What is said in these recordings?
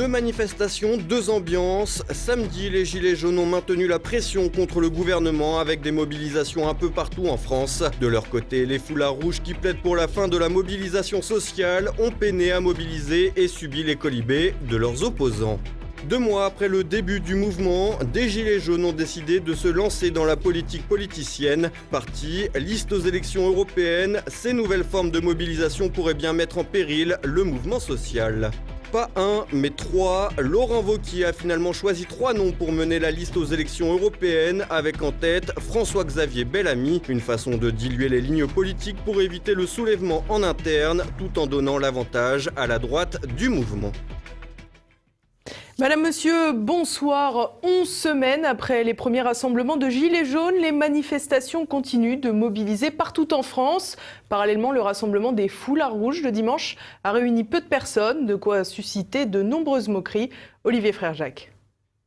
Deux manifestations, deux ambiances. Samedi, les Gilets jaunes ont maintenu la pression contre le gouvernement avec des mobilisations un peu partout en France. De leur côté, les foulards rouges qui plaident pour la fin de la mobilisation sociale ont peiné à mobiliser et subi les colibés de leurs opposants. 2 mois après le début du mouvement, des Gilets jaunes ont décidé de se lancer dans la politique politicienne. Parti, liste aux élections européennes, ces nouvelles formes de mobilisation pourraient bien mettre en péril le mouvement social. Pas un, mais 3. Laurent Wauquiez a finalement choisi 3 noms pour mener la liste aux élections européennes, avec en tête François-Xavier Bellamy, une façon de diluer les lignes politiques pour éviter le soulèvement en interne, tout en donnant l'avantage à la droite du mouvement. Madame, Monsieur, bonsoir. 11 semaines après les premiers rassemblements de Gilets jaunes, les manifestations continuent de mobiliser partout en France. Parallèlement, le rassemblement des foulards rouges de dimanche a réuni peu de personnes, de quoi susciter de nombreuses moqueries. Olivier Frère-Jacques.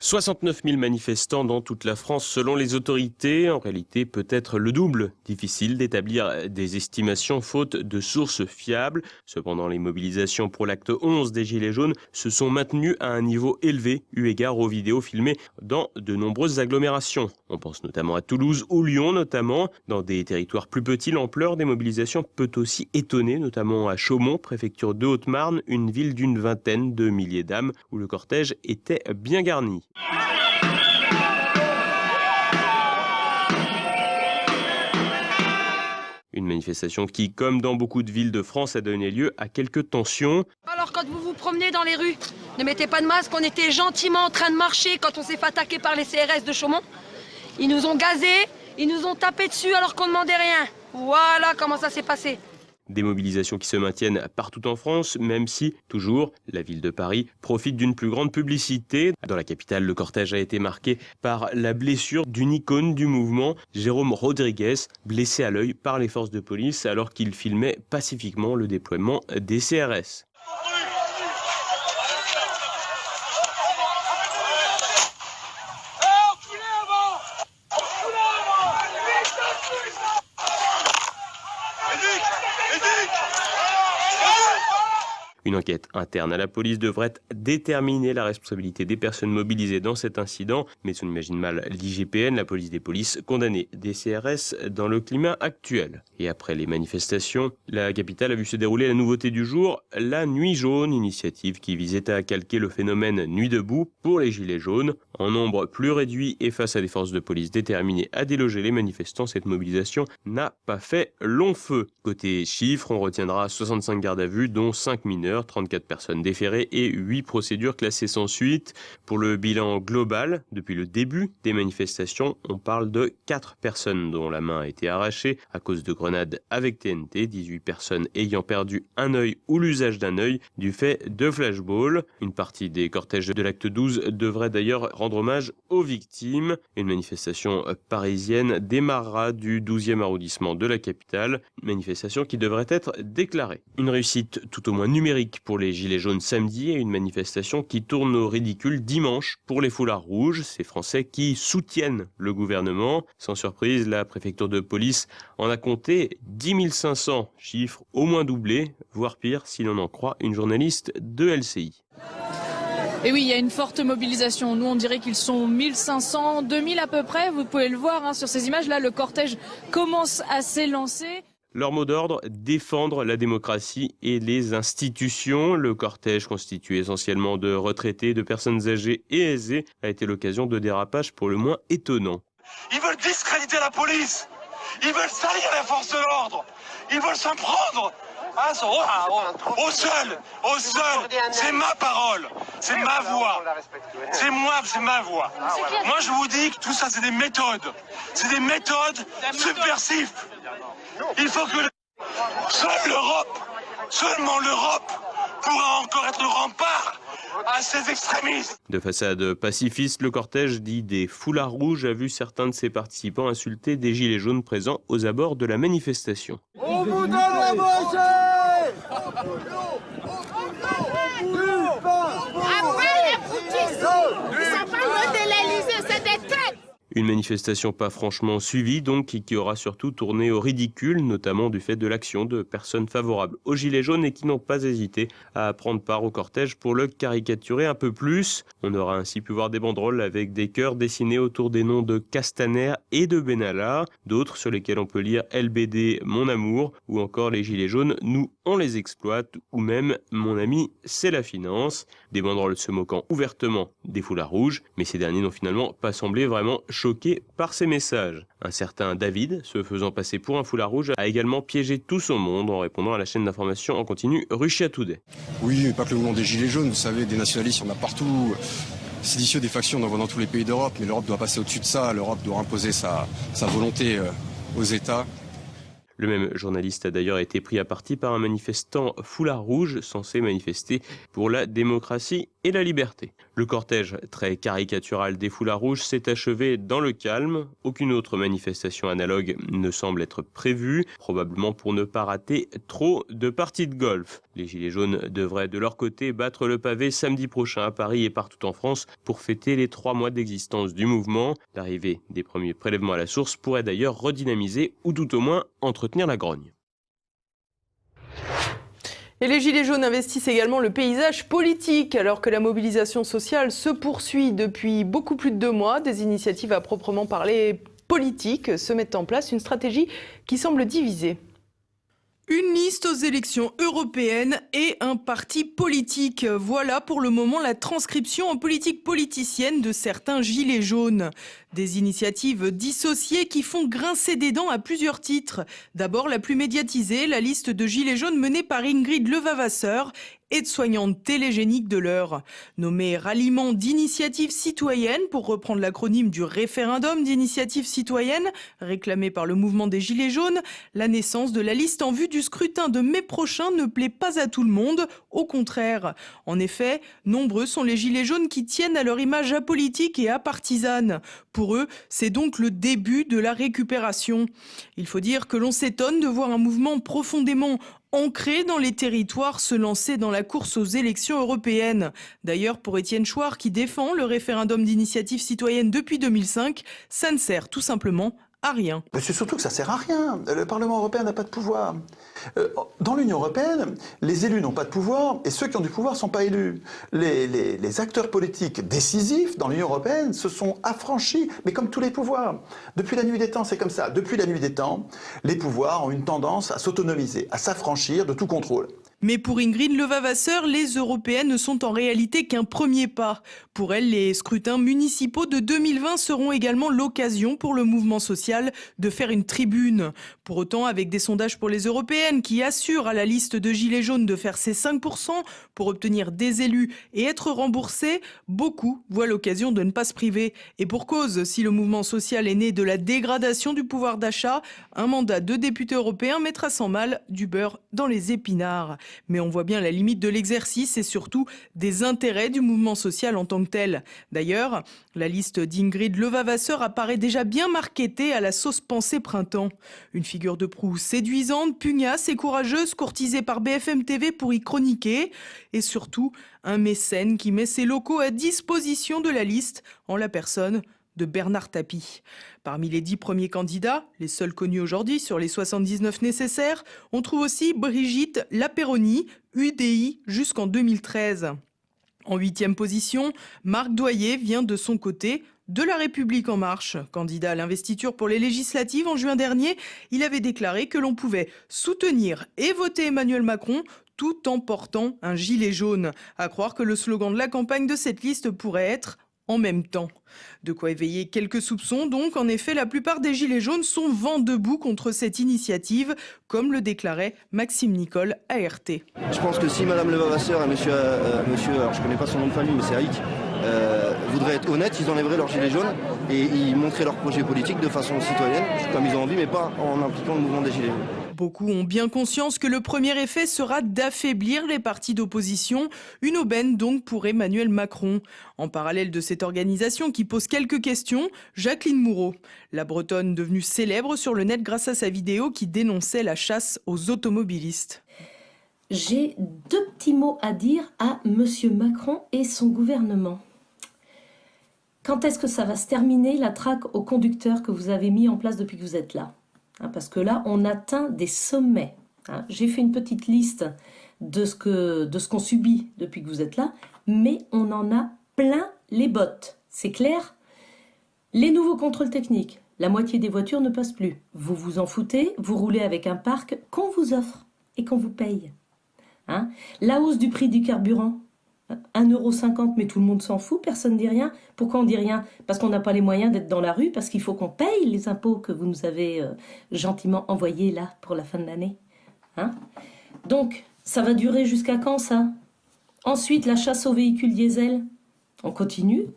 69 000 manifestants dans toute la France selon les autorités. En réalité, peut-être le double. Difficile d'établir des estimations faute de sources fiables. Cependant, les mobilisations pour l'acte 11 des Gilets jaunes se sont maintenues à un niveau élevé, eu égard aux vidéos filmées dans de nombreuses agglomérations. On pense notamment à Toulouse ou Lyon notamment. Dans des territoires plus petits, l'ampleur des mobilisations peut aussi étonner, notamment à Chaumont, préfecture de Haute-Marne, une ville d'une vingtaine de milliers d'âmes où le cortège était bien garni. Une manifestation qui, comme dans beaucoup de villes de France, a donné lieu à quelques tensions. Alors quand vous vous promenez dans les rues, ne mettez pas de masque, on était gentiment en train de marcher quand on s'est fait attaquer par les CRS de Chaumont. Ils nous ont gazés, ils nous ont tapé dessus alors qu'on ne demandait rien. Voilà comment ça s'est passé. Des mobilisations qui se maintiennent partout en France, même si, toujours, la ville de Paris profite d'une plus grande publicité. Dans la capitale, le cortège a été marqué par la blessure d'une icône du mouvement, Jérôme Rodriguez, blessé à l'œil par les forces de police alors qu'il filmait pacifiquement le déploiement des CRS. Une enquête interne à la police devrait déterminer la responsabilité des personnes mobilisées dans cet incident, mais on imagine mal l'IGPN, la police des polices, condamner des CRS dans le climat actuel. Et après les manifestations, la capitale a vu se dérouler la nouveauté du jour, la Nuit jaune, initiative qui visait à calquer le phénomène Nuit debout pour les Gilets jaunes. En nombre plus réduit et face à des forces de police déterminées à déloger les manifestants, cette mobilisation n'a pas fait long feu. Côté chiffres, on retiendra 65 gardes à vue, dont 5 mineurs, 34 personnes déférées et 8 procédures classées sans suite. Pour le bilan global, depuis le début des manifestations, on parle de 4 personnes dont la main a été arrachée à cause de grenades avec TNT, 18 personnes ayant perdu un œil ou l'usage d'un œil du fait de flashball. Une partie des cortèges de l'acte 12 devrait d'ailleurs rendre hommage aux victimes. Une manifestation parisienne démarrera du 12e arrondissement de la capitale, une manifestation qui devrait être déclarée. Une réussite tout au moins numérique pour les Gilets jaunes samedi et une manifestation qui tourne au ridicule dimanche pour les foulards rouges, ces Français qui soutiennent le gouvernement. Sans surprise, la préfecture de police en a compté 10 500, chiffre au moins doublé, voire pire si l'on en croit une journaliste de LCI. Et oui, il y a une forte mobilisation. Nous, on dirait qu'ils sont 1500, 2000 à peu près. Vous pouvez le voir sur ces images. Là, le cortège commence à s'élancer. Leur mot d'ordre, défendre la démocratie et les institutions. Le cortège, constitué essentiellement de retraités, de personnes âgées et aisées, a été l'occasion de dérapages pour le moins étonnants. Ils veulent discréditer la police. Ils veulent salir les forces de l'ordre. Ils veulent s'en prendre au seul. C'est ma parole. C'est ma voix. C'est ma voix. Moi, je vous dis que tout ça, c'est des méthodes. C'est des méthodes subversives. Il faut que seulement l'Europe pourra encore être le rempart à ces extrémistes. De façade pacifiste, le cortège dit des foulards rouges a vu certains de ses participants insulter des gilets jaunes présents aux abords de la manifestation. On vous donne la moitié. Après les foutistes, ils sont pas loin de l'Élysée, c'est des têtes. Une manifestation pas franchement suivie, donc, qui aura surtout tourné au ridicule, notamment du fait de l'action de personnes favorables aux Gilets jaunes et qui n'ont pas hésité à prendre part au cortège pour le caricaturer un peu plus. On aura ainsi pu voir des banderoles avec des cœurs dessinés autour des noms de Castaner et de Benalla, d'autres sur lesquels on peut lire LBD, mon amour, ou encore les Gilets jaunes, nous on les exploite, ou même mon ami c'est la finance. Des banderoles se moquant ouvertement des foulards rouges, mais ces derniers n'ont finalement pas semblé vraiment choqués par ces messages. Un certain David, se faisant passer pour un foulard rouge, a également piégé tout son monde en répondant à la chaîne d'information en continu Russia Today. Oui, pas que le mouvement des Gilets jaunes, vous savez, des nationalistes, il y en a partout. Séditieux, des factions, on en voit dans tous les pays d'Europe, mais l'Europe doit passer au-dessus de ça, l'Europe doit imposer sa volonté aux États. Le même journaliste a d'ailleurs été pris à partie par un manifestant foulard rouge censé manifester pour la démocratie et la liberté. Le cortège très caricatural des foulards rouges s'est achevé dans le calme. Aucune autre manifestation analogue ne semble être prévue, probablement pour ne pas rater trop de parties de golf. Les Gilets jaunes devraient de leur côté battre le pavé samedi prochain à Paris et partout en France pour fêter les 3 mois d'existence du mouvement. L'arrivée des premiers prélèvements à la source pourrait d'ailleurs redynamiser ou tout au moins entretenir la grogne. Et les Gilets jaunes investissent également le paysage politique. Alors que la mobilisation sociale se poursuit depuis beaucoup plus de 2 mois, des initiatives à proprement parler politiques se mettent en place, une stratégie qui semble diviser. Une liste aux élections européennes et un parti politique. Voilà pour le moment la transcription en politique politicienne de certains gilets jaunes. Des initiatives dissociées qui font grincer des dents à plusieurs titres. D'abord la plus médiatisée, la liste de gilets jaunes menée par Ingrid Levavasseur, aide-soignante télégénique de l'heure. Nommée ralliement d'initiatives citoyennes, pour reprendre l'acronyme du référendum d'initiative citoyenne, réclamé par le mouvement des Gilets jaunes, la naissance de la liste en vue du scrutin de mai prochain ne plaît pas à tout le monde, au contraire. En effet, nombreux sont les Gilets jaunes qui tiennent à leur image apolitique et apartisane. Pour eux, c'est donc le début de la récupération. Il faut dire que l'on s'étonne de voir un mouvement profondément ancré dans les territoires se lancer dans la course aux élections européennes. D'ailleurs, pour Étienne Chouard, qui défend le référendum d'initiative citoyenne depuis 2005, ça ne sert tout simplement à rien. Mais c'est surtout que ça sert à rien. Le Parlement européen n'a pas de pouvoir. Dans l'Union européenne, les élus n'ont pas de pouvoir et ceux qui ont du pouvoir ne sont pas élus. Les acteurs politiques décisifs dans l'Union européenne se sont affranchis, mais comme tous les pouvoirs. Depuis la nuit des temps, c'est comme ça. Depuis la nuit des temps, les pouvoirs ont une tendance à s'autonomiser, à s'affranchir de tout contrôle. Mais pour Ingrid Levavasseur, les européennes ne sont en réalité qu'un premier pas. Pour elle, les scrutins municipaux de 2020 seront également l'occasion pour le mouvement social de faire une tribune. Pour autant, avec des sondages pour les européennes qui assurent à la liste de Gilets jaunes de faire ses 5% pour obtenir des élus et être remboursés, beaucoup voient l'occasion de ne pas se priver. Et pour cause, si le mouvement social est né de la dégradation du pouvoir d'achat, un mandat de député européen mettra sans mal du beurre dans les épinards. Mais on voit bien la limite de l'exercice et surtout des intérêts du mouvement social en tant que tel. D'ailleurs, la liste d'Ingrid Levavasseur apparaît déjà bien marketée à la sauce pensée printemps. Une figure de proue séduisante, pugnace et courageuse, courtisée par BFM TV pour y chroniquer. Et surtout, un mécène qui met ses locaux à disposition de la liste en la personne de Bernard Tapie. Parmi les 10 premiers candidats, les seuls connus aujourd'hui sur les 79 nécessaires, on trouve aussi Brigitte Lapeyronie, UDI jusqu'en 2013. En 8e position, Marc Doyer vient de son côté de La République En Marche. Candidat à l'investiture pour les législatives en juin dernier, il avait déclaré que l'on pouvait soutenir et voter Emmanuel Macron tout en portant un gilet jaune. À croire que le slogan de la campagne de cette liste pourrait être « en même temps ». De quoi éveiller quelques soupçons donc. En effet, la plupart des Gilets jaunes sont vent debout contre cette initiative, comme le déclarait Maxime Nicole à RT. Je pense que si Madame Levavasseur et monsieur, alors je ne connais pas son nom de famille, mais c'est Haïk, voudraient être honnêtes, ils enlèveraient leurs gilets jaunes et ils montreraient leur projet politique de façon citoyenne, comme ils ont envie, mais pas en impliquant le mouvement des gilets jaunes. Beaucoup ont bien conscience que le premier effet sera d'affaiblir les partis d'opposition, une aubaine donc pour Emmanuel Macron. En parallèle de cette organisation qui pose quelques questions, Jacqueline Moureau, la Bretonne devenue célèbre sur le net grâce à sa vidéo qui dénonçait la chasse aux automobilistes. J'ai 2 petits mots à dire à Monsieur Macron et son gouvernement. quand est-ce que ça va se terminer, la traque aux conducteurs que vous avez mis en place depuis que vous êtes là? Parce que là, on atteint des sommets. J'ai fait une petite liste de ce qu'on subit depuis que vous êtes là, mais on en a plein les bottes. C'est clair? Les nouveaux contrôles techniques, la moitié des voitures ne passent plus. Vous vous en foutez, vous roulez avec un parc qu'on vous offre et qu'on vous paye. La hausse du prix du carburant, 1,50 €, mais tout le monde s'en fout, personne ne dit rien. Pourquoi on dit rien? Parce qu'on n'a pas les moyens d'être dans la rue, parce qu'il faut qu'on paye les impôts que vous nous avez gentiment envoyés là pour la fin de l'année. Donc, ça va durer jusqu'à quand ça? Ensuite, la chasse aux véhicules diesel, on continue,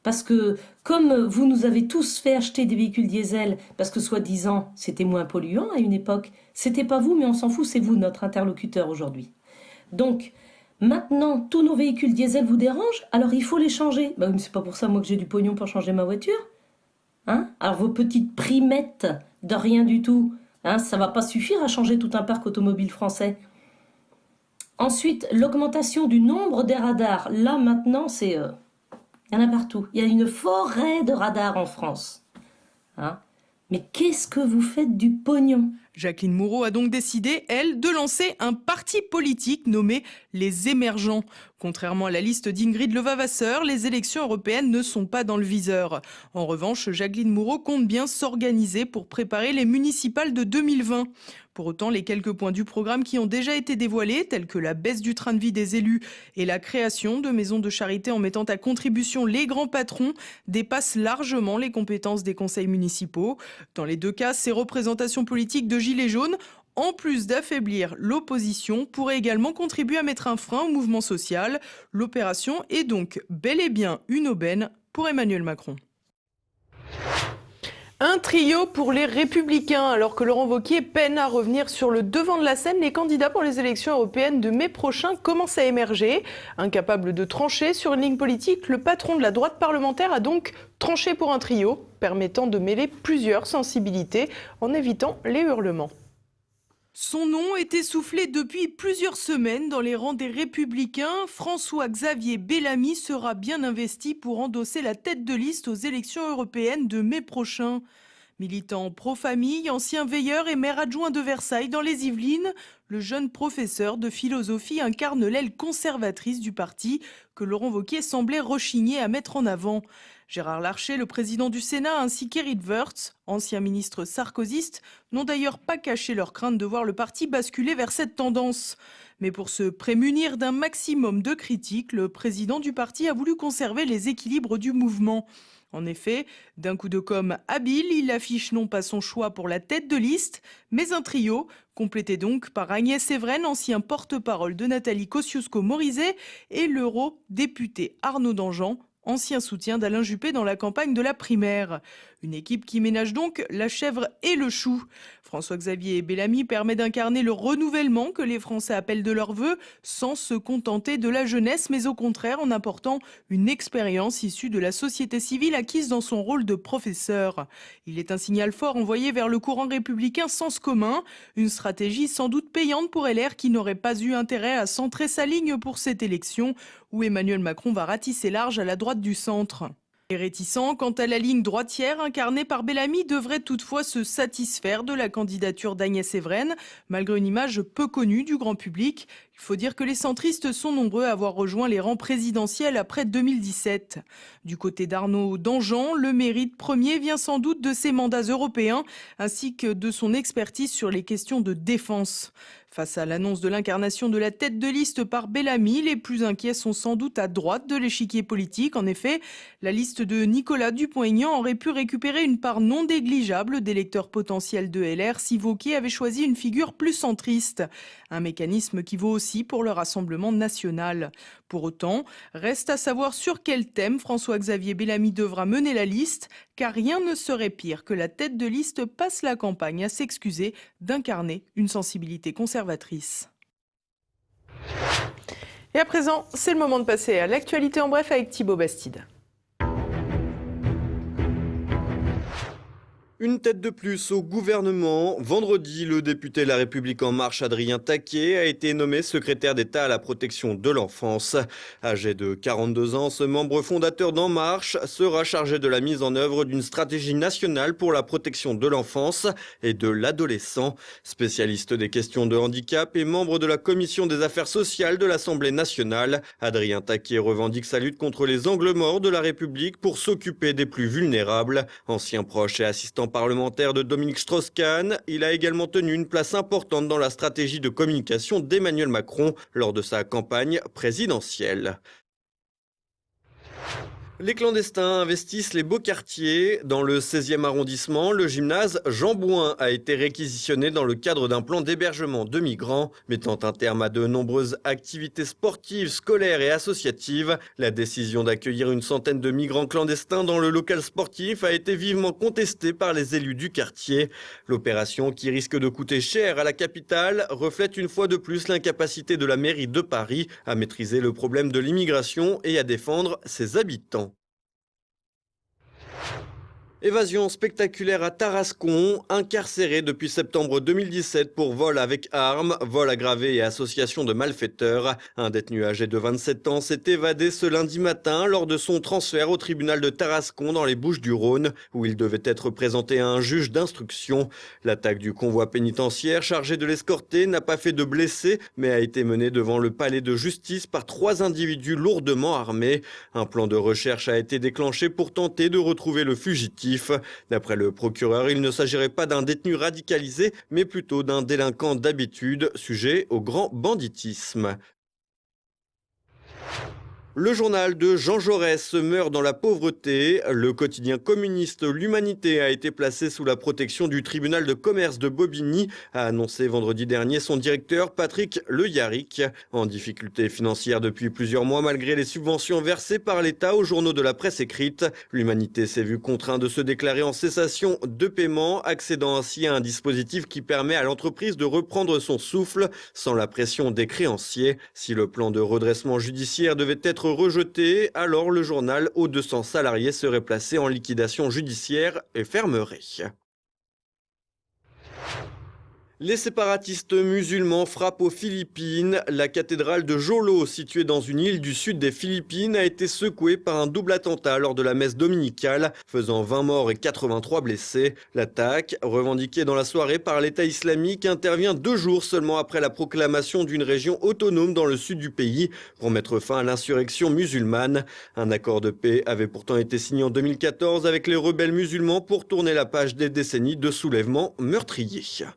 parce que comme vous nous avez tous fait acheter des véhicules diesel, parce que soi-disant c'était moins polluant à une époque, c'était pas vous, mais on s'en fout, c'est vous notre interlocuteur aujourd'hui. Donc, maintenant, tous nos véhicules diesel vous dérangent, alors il faut les changer. Bah oui, mais c'est pas pour ça, moi, que j'ai du pognon pour changer ma voiture. Alors vos petites primettes de rien du tout, ça va pas suffire à changer tout un parc automobile français. Ensuite, l'augmentation du nombre des radars. Là, maintenant, c'est... il y en a partout. Il y a une forêt de radars en France. Mais qu'est-ce que vous faites du pognon? Jacqueline Moreau a donc décidé, elle, de lancer un parti politique nommé Les Émergents. Contrairement à la liste d'Ingrid Levavasseur, les élections européennes ne sont pas dans le viseur. En revanche, Jacqueline Moreau compte bien s'organiser pour préparer les municipales de 2020. Pour autant, les quelques points du programme qui ont déjà été dévoilés, tels que la baisse du train de vie des élus et la création de maisons de charité en mettant à contribution les grands patrons, dépassent largement les compétences des conseils municipaux. Dans les deux cas, ces représentations politiques de Gilets jaunes, en plus d'affaiblir l'opposition, pourraient également contribuer à mettre un frein au mouvement social. L'opération est donc bel et bien une aubaine pour Emmanuel Macron. Un trio pour les Républicains. Alors que Laurent Wauquiez peine à revenir sur le devant de la scène, les candidats pour les élections européennes de mai prochain commencent à émerger. Incapable de trancher sur une ligne politique, le patron de la droite parlementaire a donc tranché pour un trio, permettant de mêler plusieurs sensibilités en évitant les hurlements. Son nom était soufflé depuis plusieurs semaines dans les rangs des Républicains. François-Xavier Bellamy sera bien investi pour endosser la tête de liste aux élections européennes de mai prochain. Militant pro-famille, ancien veilleur et maire adjoint de Versailles dans les Yvelines, le jeune professeur de philosophie incarne l'aile conservatrice du parti que Laurent Wauquiez semblait rechigner à mettre en avant. Gérard Larcher, le président du Sénat, ainsi qu'Éric Woerth, ancien ministre sarkozyste, n'ont d'ailleurs pas caché leur crainte de voir le parti basculer vers cette tendance. Mais pour se prémunir d'un maximum de critiques, le président du parti a voulu conserver les équilibres du mouvement. En effet, d'un coup de com' habile, il affiche non pas son choix pour la tête de liste, mais un trio, complété donc par Agnès Evren, ancien porte-parole de Nathalie Kosciusko-Morizet, et l'eurodéputé Arnaud Danjean, ancien soutien d'Alain Juppé dans la campagne de la primaire. Une équipe qui ménage donc la chèvre et le chou. François-Xavier Bellamy permet d'incarner le renouvellement que les Français appellent de leur vœu, sans se contenter de la jeunesse, mais au contraire en apportant une expérience issue de la société civile acquise dans son rôle de professeur. Il est un signal fort envoyé vers le courant républicain Sens commun, une stratégie sans doute payante pour LR qui n'aurait pas eu intérêt à centrer sa ligne pour cette élection, où Emmanuel Macron va ratisser large à la droite du centre. Les réticents quant à la ligne droitière incarnée par Bellamy devraient toutefois se satisfaire de la candidature d'Agnès Evren, malgré une image peu connue du grand public. Il faut dire que les centristes sont nombreux à avoir rejoint les rangs présidentiels après 2017. Du côté d'Arnaud Danjean, le mérite premier vient sans doute de ses mandats européens, ainsi que de son expertise sur les questions de défense. Face à l'annonce de l'incarnation de la tête de liste par Bellamy, les plus inquiets sont sans doute à droite de l'échiquier politique. En effet, la liste de Nicolas Dupont-Aignan aurait pu récupérer une part non négligeable d'électeurs potentiels de LR si Wauquiez avait choisi une figure plus centriste. Un mécanisme qui vaut aussi pour le Rassemblement national. Pour autant, reste à savoir sur quel thème François-Xavier Bellamy devra mener la liste, car rien ne serait pire que la tête de liste passe la campagne à s'excuser d'incarner une sensibilité conservatrice. Et à présent, c'est le moment de passer à l'actualité en bref avec Thibaut Bastide. Une tête de plus au gouvernement. Vendredi, le député La République En Marche Adrien Taquet a été nommé secrétaire d'État à la protection de l'enfance. Âgé de 42 ans, ce membre fondateur d'En Marche sera chargé de la mise en œuvre d'une stratégie nationale pour la protection de l'enfance et de l'adolescent. Spécialiste des questions de handicap et membre de la commission des affaires sociales de l'Assemblée nationale, Adrien Taquet revendique sa lutte contre les angles morts de la République pour s'occuper des plus vulnérables. Ancien proche et assistant parlementaire de Dominique Strauss-Kahn, il a également tenu une place importante dans la stratégie de communication d'Emmanuel Macron lors de sa campagne présidentielle. Les clandestins investissent les beaux quartiers. Dans le 16e arrondissement, le gymnase Jean Bouin a été réquisitionné dans le cadre d'un plan d'hébergement de migrants, mettant un terme à de nombreuses activités sportives, scolaires et associatives. La décision d'accueillir une centaine de migrants clandestins dans le local sportif a été vivement contestée par les élus du quartier. L'opération, qui risque de coûter cher à la capitale, reflète une fois de plus l'incapacité de la mairie de Paris à maîtriser le problème de l'immigration et à défendre ses habitants. Évasion spectaculaire à Tarascon, incarcéré depuis septembre 2017 pour vol avec arme, vol aggravé et association de malfaiteurs. Un détenu âgé de 27 ans s'est évadé ce lundi matin lors de son transfert au tribunal de Tarascon dans les Bouches-du-Rhône, où il devait être présenté à un juge d'instruction. L'attaque du convoi pénitentiaire chargé de l'escorter n'a pas fait de blessés, mais a été menée devant le palais de justice par 3 individus lourdement armés. Un plan de recherche a été déclenché pour tenter de retrouver le fugitif. D'après le procureur, il ne s'agirait pas d'un détenu radicalisé, mais plutôt d'un délinquant d'habitude, sujet au grand banditisme. Le journal de Jean Jaurès meurt dans la pauvreté. Le quotidien communiste L'Humanité a été placé sous la protection du tribunal de commerce de Bobigny, a annoncé vendredi dernier son directeur Patrick Le Yarrick. En difficulté financière depuis plusieurs mois malgré les subventions versées par l'État aux journaux de la presse écrite, L'Humanité s'est vu contraint de se déclarer en cessation de paiement, accédant ainsi à un dispositif qui permet à l'entreprise de reprendre son souffle sans la pression des créanciers. Si le plan de redressement judiciaire devait être rejeté, alors le journal aux 200 salariés serait placé en liquidation judiciaire et fermerait. Les séparatistes musulmans frappent aux Philippines. La cathédrale de Jolo, située dans une île du sud des Philippines, a été secouée par un double attentat lors de la messe dominicale, faisant 20 morts et 83 blessés. L'attaque, revendiquée dans la soirée par l'État islamique, intervient 2 jours seulement après la proclamation d'une région autonome dans le sud du pays pour mettre fin à l'insurrection musulmane. Un accord de paix avait pourtant été signé en 2014 avec les rebelles musulmans pour tourner la page des décennies de soulèvements meurtriers.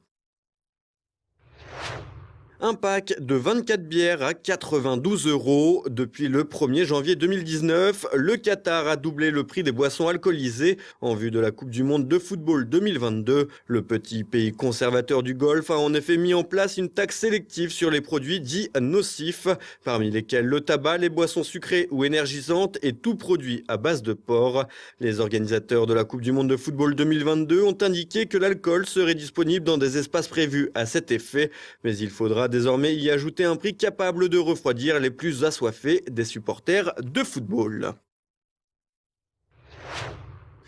Un pack de 24 bières à 92 €. Depuis le 1er janvier 2019, le Qatar a doublé le prix des boissons alcoolisées en vue de la Coupe du Monde de football 2022. Le petit pays conservateur du Golfe a en effet mis en place une taxe sélective sur les produits dits nocifs, parmi lesquels le tabac, les boissons sucrées ou énergisantes et tout produit à base de porc. Les organisateurs de la Coupe du Monde de football 2022 ont indiqué que l'alcool serait disponible dans des espaces prévus à cet effet, mais il faudra désormais y ajouter un prix capable de refroidir les plus assoiffés des supporters de football.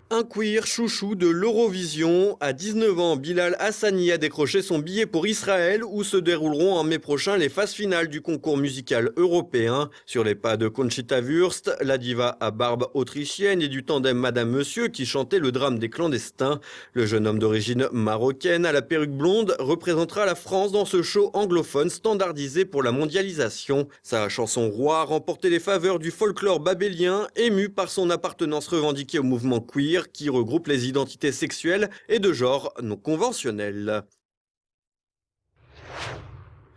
Un queer chouchou de l'Eurovision. À 19 ans, Bilal Hassani a décroché son billet pour Israël où se dérouleront en mai prochain les phases finales du concours musical européen. Sur les pas de Conchita Wurst, la diva à barbe autrichienne et du tandem Madame Monsieur qui chantait le drame des clandestins. Le jeune homme d'origine marocaine à la perruque blonde représentera la France dans ce show anglophone standardisé pour la mondialisation. Sa chanson Roi a remporté les faveurs du folklore babélien, ému par son appartenance revendiquée au mouvement queer, qui regroupe les identités sexuelles et de genre non conventionnelles.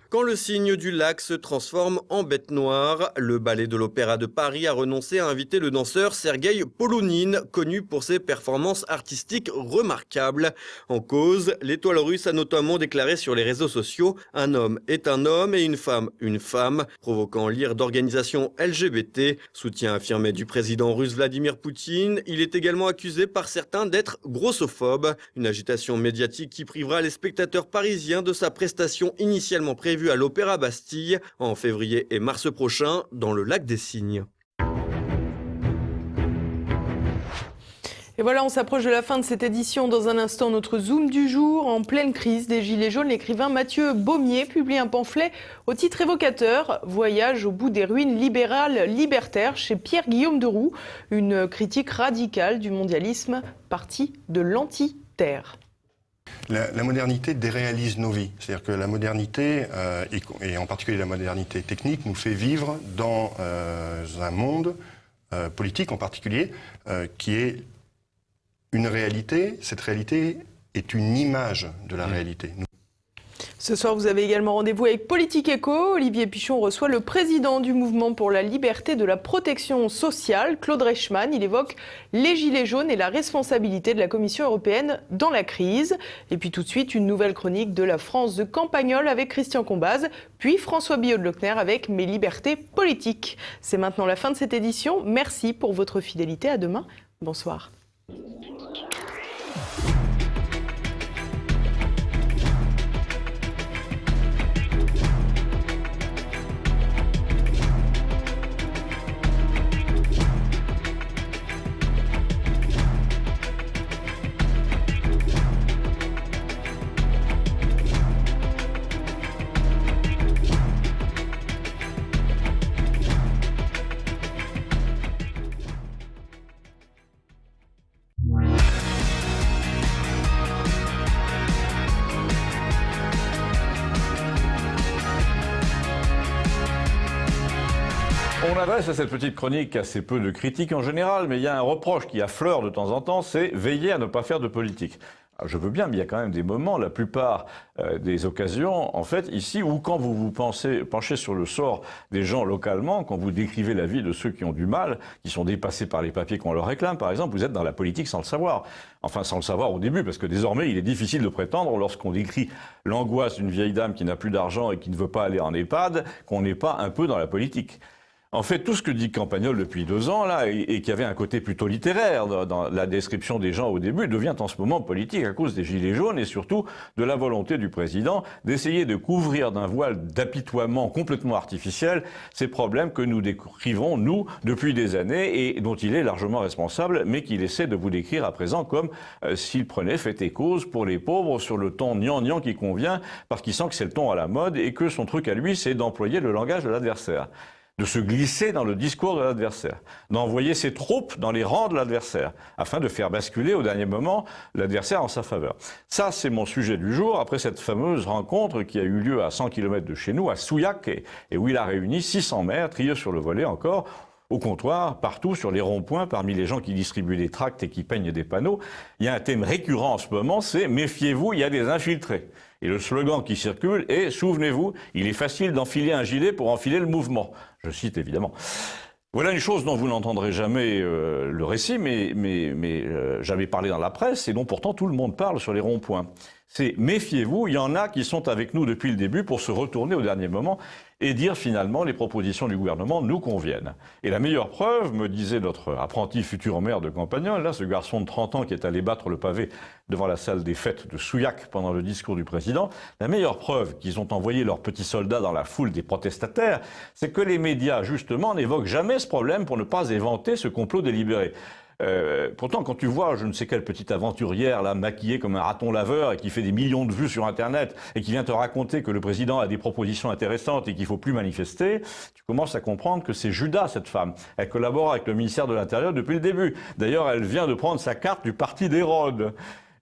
Quand le cygne du lac se transforme en bête noire, le ballet de l'Opéra de Paris a renoncé à inviter le danseur Sergueï Polounine, connu pour ses performances artistiques remarquables. En cause, l'étoile russe a notamment déclaré sur les réseaux sociaux « Un homme est un homme et une femme, provoquant l'ire d'organisations LGBT. Soutien affirmé du président russe Vladimir Poutine, il est également accusé par certains d'être grossophobe. Une agitation médiatique qui privera les spectateurs parisiens de sa prestation initialement prévue à l'Opéra Bastille en février et mars prochain dans le Lac des Cygnes. Et voilà, on s'approche de la fin de cette édition. Dans un instant, notre Zoom du jour. En pleine crise des Gilets jaunes, l'écrivain Mathieu Baumier publie un pamphlet au titre évocateur « Voyage au bout des ruines libérales libertaires » chez Pierre-Guillaume Deroux. Une critique radicale du mondialisme partie de l'anti-terre. La modernité déréalise nos vies. C'est-à-dire que la modernité, et en particulier la modernité technique, nous fait vivre dans un monde politique en particulier, qui est une réalité. Cette réalité est une image de la réalité. Ce soir, vous avez également rendez-vous avec Politique Éco. Olivier Pichon reçoit le président du Mouvement pour la liberté de la protection sociale, Claude Reichmann. Il évoque les Gilets jaunes et la responsabilité de la Commission européenne dans la crise. Et puis tout de suite, une nouvelle chronique de la France de Campagnol avec Christian Combaz, puis François Billot de Lochner avec Mes libertés politiques. C'est maintenant la fin de cette édition. Merci pour votre fidélité. À demain. Bonsoir. On adresse à cette petite chronique assez peu de critiques en général, mais il y a un reproche qui affleure de temps en temps, c'est veiller à ne pas faire de politique. Alors, je veux bien, mais il y a quand même des moments, la plupart des occasions, en fait, ici, où quand vous vous penchez sur le sort des gens localement, quand vous décrivez la vie de ceux qui ont du mal, qui sont dépassés par les papiers qu'on leur réclame, par exemple, vous êtes dans la politique sans le savoir. Enfin, sans le savoir au début, parce que désormais, il est difficile de prétendre, lorsqu'on décrit l'angoisse d'une vieille dame qui n'a plus d'argent et qui ne veut pas aller en EHPAD, qu'on n'est pas un peu dans la politique. En fait, tout ce que dit Campagnol depuis 2 ans, là, et qui avait un côté plutôt littéraire dans la description des gens au début, devient en ce moment politique à cause des Gilets jaunes et surtout de la volonté du président d'essayer de couvrir d'un voile d'apitoiement complètement artificiel ces problèmes que nous décrivons, nous, depuis des années et dont il est largement responsable, mais qu'il essaie de vous décrire à présent comme s'il prenait fait et cause pour les pauvres sur le ton gnangnan qui convient, parce qu'il sent que c'est le ton à la mode et que son truc à lui, c'est d'employer le langage de l'adversaire, de se glisser dans le discours de l'adversaire, d'envoyer ses troupes dans les rangs de l'adversaire, afin de faire basculer au dernier moment l'adversaire en sa faveur. Ça, c'est mon sujet du jour, après cette fameuse rencontre qui a eu lieu à 100 km de chez nous, à Souillac, et où il a réuni 600 maires, triés sur le volet encore, au comptoir, partout, sur les ronds-points, parmi les gens qui distribuent des tracts et qui peignent des panneaux. Il y a un thème récurrent en ce moment, c'est « Méfiez-vous, il y a des infiltrés ». Et le slogan qui circule est « Souvenez-vous, il est facile d'enfiler un gilet pour enfiler le mouvement ». Je cite évidemment. Voilà une chose dont vous n'entendrez jamais le récit, mais j'avais parlé dans la presse et dont pourtant tout le monde parle sur les ronds-points. C'est « Méfiez-vous, il y en a qui sont avec nous depuis le début pour se retourner au dernier moment et dire finalement les propositions du gouvernement nous conviennent ». Et la meilleure preuve, me disait notre apprenti futur maire de Campagnol, là, ce garçon de 30 ans qui est allé battre le pavé devant la salle des fêtes de Souillac pendant le discours du président, la meilleure preuve qu'ils ont envoyé leurs petits soldats dans la foule des protestataires, c'est que les médias, justement, n'évoquent jamais ce problème pour ne pas éventer ce complot délibéré. Pourtant, quand tu vois je ne sais quelle petite aventurière là maquillée comme un raton laveur et qui fait des millions de vues sur Internet et qui vient te raconter que le président a des propositions intéressantes et qu'il faut plus manifester, tu commences à comprendre que c'est Judas, cette femme. Elle collabore avec le ministère de l'Intérieur depuis le début. D'ailleurs, elle vient de prendre sa carte du parti d'Hérode.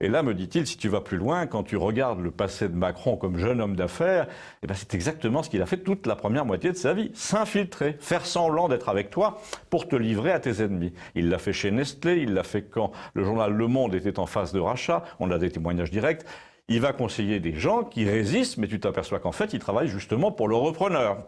Et là, me dit-il, si tu vas plus loin, quand tu regardes le passé de Macron comme jeune homme d'affaires, eh ben c'est exactement ce qu'il a fait toute la première moitié de sa vie. S'infiltrer, faire semblant d'être avec toi pour te livrer à tes ennemis. Il l'a fait chez Nestlé, il l'a fait quand le journal Le Monde était en phase de rachat, on a des témoignages directs. Il va conseiller des gens qui résistent, mais tu t'aperçois qu'en fait, il travaille justement pour le repreneur.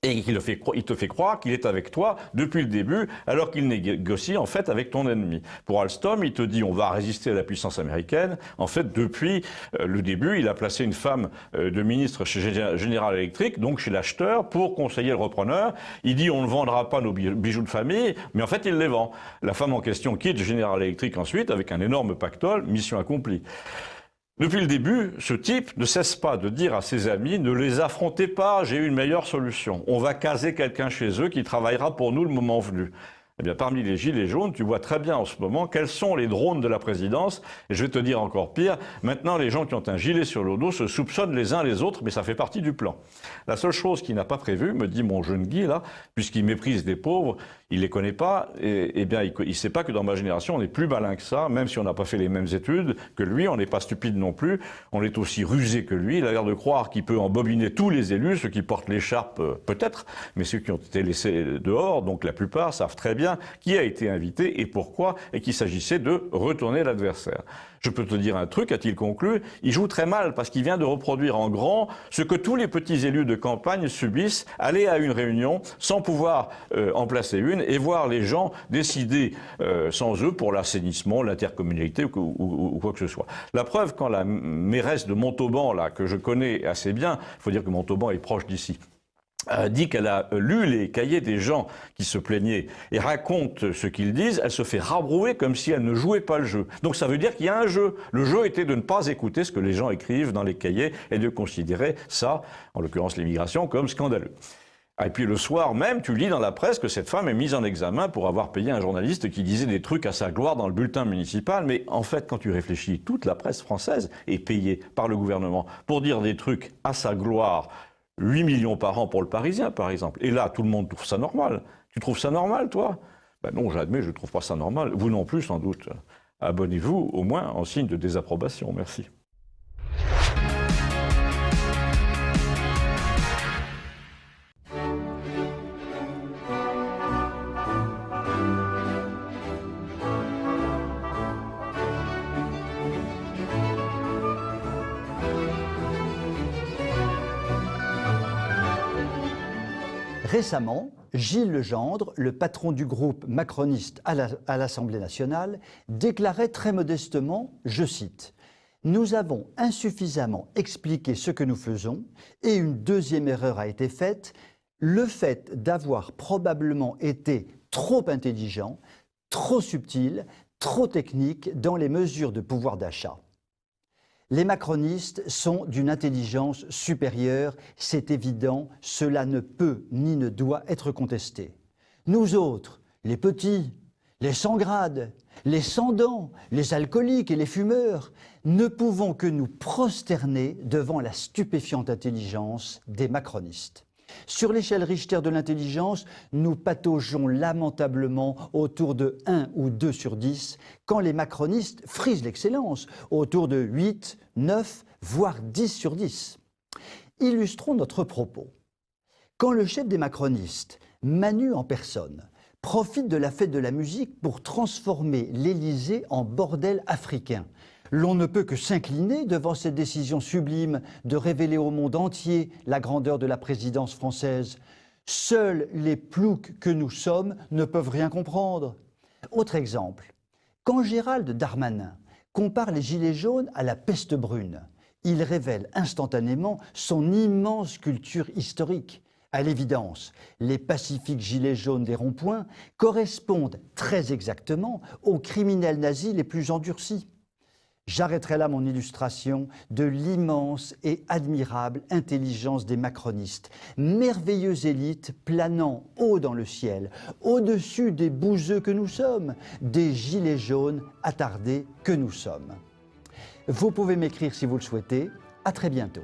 Et il te fait croire qu'il est avec toi depuis le début, alors qu'il négocie en fait avec ton ennemi. Pour Alstom, il te dit on va résister à la puissance américaine. En fait, depuis le début, il a placé une femme de ministre chez General Electric, donc chez l'acheteur, pour conseiller le repreneur. Il dit on ne vendra pas nos bijoux de famille, mais en fait, il les vend. La femme en question quitte General Electric ensuite avec un énorme pactole, mission accomplie. Depuis le début, ce type ne cesse pas de dire à ses amis « Ne les affrontez pas, j'ai une meilleure solution. On va caser quelqu'un chez eux qui travaillera pour nous le moment venu. » Eh bien, parmi les gilets jaunes, tu vois très bien en ce moment quels sont les drones de la présidence. Et je vais te dire encore pire, maintenant les gens qui ont un gilet sur le dos se soupçonnent les uns les autres, mais ça fait partie du plan. La seule chose qu'il n'a pas prévue, me dit mon jeune Guy là, puisqu'il méprise les pauvres, il les connaît pas, et bien il sait pas que dans ma génération on est plus malin que ça, même si on n'a pas fait les mêmes études que lui, on n'est pas stupide non plus, on est aussi rusé que lui. Il a l'air de croire qu'il peut embobiner tous les élus, ceux qui portent l'écharpe peut-être, mais ceux qui ont été laissés dehors, donc la plupart savent très bien qui a été invité et pourquoi, et qu'il s'agissait de retourner l'adversaire. Je peux te dire un truc, a-t-il conclu, il joue très mal parce qu'il vient de reproduire en grand ce que tous les petits élus de campagne subissent, aller à une réunion sans pouvoir en placer une et voir les gens décider sans eux pour l'assainissement, l'intercommunalité ou quoi que ce soit. La preuve, quand la mairesse de Montauban, là, que je connais assez bien, il faut dire que Montauban est proche d'ici, dit qu'elle a lu les cahiers des gens qui se plaignaient et raconte ce qu'ils disent, elle se fait rabrouer comme si elle ne jouait pas le jeu. Donc ça veut dire qu'il y a un jeu. Le jeu était de ne pas écouter ce que les gens écrivent dans les cahiers et de considérer ça, en l'occurrence l'immigration, comme scandaleux. Et puis le soir même, tu lis dans la presse que cette femme est mise en examen pour avoir payé un journaliste qui disait des trucs à sa gloire dans le bulletin municipal. Mais en fait, quand tu réfléchis, toute la presse française est payée par le gouvernement pour dire des trucs à sa gloire. 8 millions par an pour le Parisien, par exemple. Et là, tout le monde trouve ça normal. Tu trouves ça normal, toi? Ben non, j'admets, je ne trouve pas ça normal. Vous non plus, sans doute. Abonnez-vous, au moins, en signe de désapprobation. Merci. Récemment, Gilles Legendre, le patron du groupe macroniste à l'Assemblée nationale, déclarait très modestement, je cite, « Nous avons insuffisamment expliqué ce que nous faisons et une deuxième erreur a été faite, le fait d'avoir probablement été trop intelligent, trop subtil, trop technique dans les mesures de pouvoir d'achat. » Les macronistes sont d'une intelligence supérieure, c'est évident, cela ne peut ni ne doit être contesté. Nous autres, les petits, les sans grade, les sans dents, les alcooliques et les fumeurs, ne pouvons que nous prosterner devant la stupéfiante intelligence des macronistes. Sur l'échelle Richter de l'intelligence, nous pataugeons lamentablement autour de 1 ou 2 sur 10, quand les macronistes frisent l'excellence, autour de 8, 9, voire 10 sur 10. Illustrons notre propos. Quand le chef des macronistes, Manu en personne, profite de la fête de la musique pour transformer l'Élysée en bordel africain, l'on ne peut que s'incliner devant cette décision sublime de révéler au monde entier la grandeur de la présidence française. Seuls les ploucs que nous sommes ne peuvent rien comprendre. Autre exemple, quand Gérald Darmanin compare les gilets jaunes à la peste brune, il révèle instantanément son immense culture historique. À l'évidence, les pacifiques gilets jaunes des ronds-points correspondent très exactement aux criminels nazis les plus endurcis. J'arrêterai là mon illustration de l'immense et admirable intelligence des macronistes, merveilleuse élite planant haut dans le ciel, au-dessus des bouseux que nous sommes, des gilets jaunes attardés que nous sommes. Vous pouvez m'écrire si vous le souhaitez. À très bientôt.